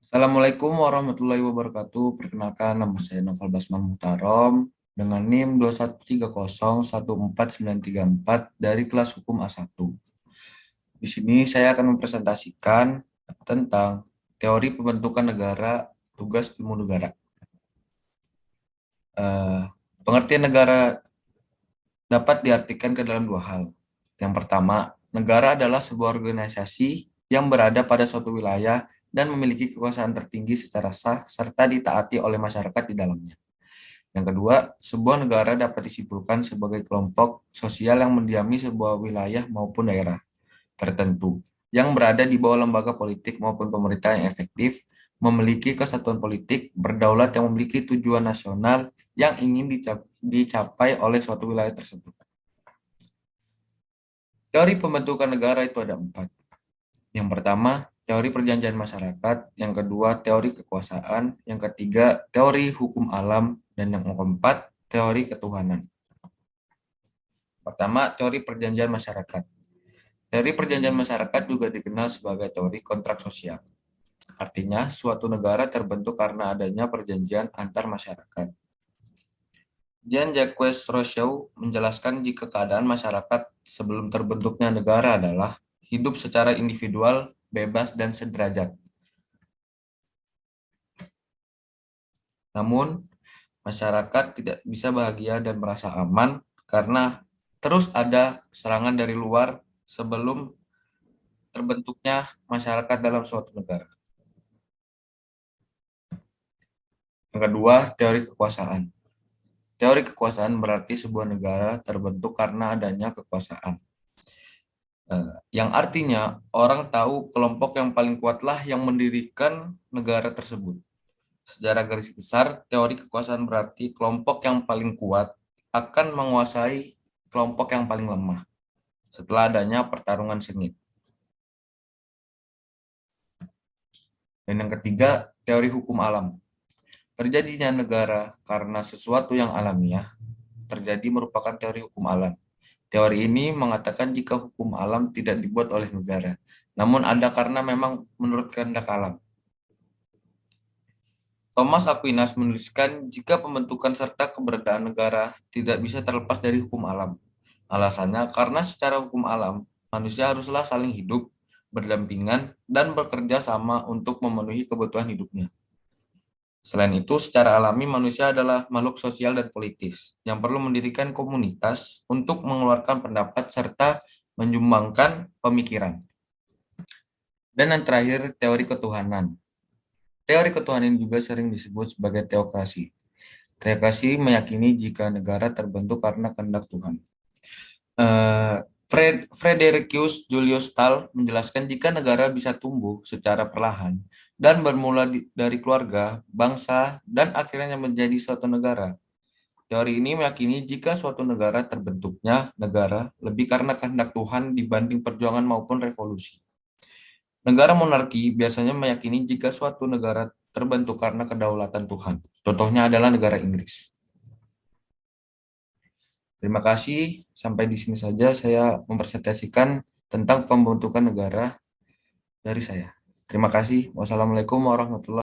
Assalamualaikum warahmatullahi wabarakatuh. Perkenalkan, nama saya Noval Basman Muhtarom dengan NIM 213014934 dari kelas Hukum A1. Di sini saya akan mempresentasikan tentang teori pembentukan negara, tugas ilmu negara. Eh, Pengertian negara dapat diartikan ke dalam dua hal. Yang pertama, negara adalah sebuah organisasi yang berada pada suatu wilayah dan memiliki kekuasaan tertinggi secara sah serta ditaati oleh masyarakat di dalamnya. Yang kedua, sebuah negara dapat disimpulkan sebagai kelompok sosial yang mendiami sebuah wilayah maupun daerah tertentu yang berada di bawah lembaga politik maupun pemerintah yang efektif, memiliki kesatuan politik, berdaulat yang memiliki tujuan nasional yang ingin dicapai oleh suatu wilayah tersebut. Teori pembentukan negara itu ada empat. Yang pertama, teori perjanjian masyarakat. Yang kedua, teori kekuasaan. Yang ketiga, teori hukum alam. Dan yang keempat, teori ketuhanan. Pertama, teori perjanjian masyarakat. Teori perjanjian masyarakat juga dikenal sebagai teori kontrak sosial. Artinya, suatu negara terbentuk karena adanya perjanjian antar masyarakat. Jean-Jacques Rousseau menjelaskan jika keadaan masyarakat sebelum terbentuknya negara adalah hidup secara individual, bebas, dan sederajat. Namun, masyarakat tidak bisa bahagia dan merasa aman karena terus ada serangan dari luar sebelum terbentuknya masyarakat dalam suatu negara. Yang kedua, teori kekuasaan. Teori kekuasaan berarti sebuah negara terbentuk karena adanya kekuasaan. Yang artinya orang tahu kelompok yang paling kuatlah yang mendirikan negara tersebut. Secara garis besar, teori kekuasaan berarti kelompok yang paling kuat akan menguasai kelompok yang paling lemah setelah adanya pertarungan sengit. Dan yang ketiga, teori hukum alam. Terjadinya negara karena sesuatu yang alamiah terjadi merupakan teori hukum alam. Teori ini mengatakan jika hukum alam tidak dibuat oleh negara, namun ada karena memang menurut kehendak alam. Thomas Aquinas menuliskan jika pembentukan serta keberadaan negara tidak bisa terlepas dari hukum alam. Alasannya karena secara hukum alam, manusia haruslah saling hidup, berdampingan, dan bekerja sama untuk memenuhi kebutuhan hidupnya. Selain itu, secara alami manusia adalah makhluk sosial dan politis yang perlu mendirikan komunitas untuk mengeluarkan pendapat serta menyumbangkan pemikiran. Dan yang terakhir, teori ketuhanan. Teori ketuhanan juga sering disebut sebagai teokrasi. Teokrasi meyakini jika negara terbentuk karena kehendak Tuhan. Fredericus Julius Stahl menjelaskan jika negara bisa tumbuh secara perlahan dan bermula dari keluarga, bangsa, dan akhirnya menjadi suatu negara. Teori ini meyakini jika suatu negara terbentuknya negara lebih karena kehendak Tuhan dibanding perjuangan maupun revolusi. Negara monarki biasanya meyakini jika suatu negara terbentuk karena kedaulatan Tuhan. Contohnya adalah negara Inggris. Terima kasih. Sampai di sini saja saya mempresentasikan tentang pembentukan negara dari saya. Terima kasih. Wassalamualaikum warahmatullahi wabarakatuh.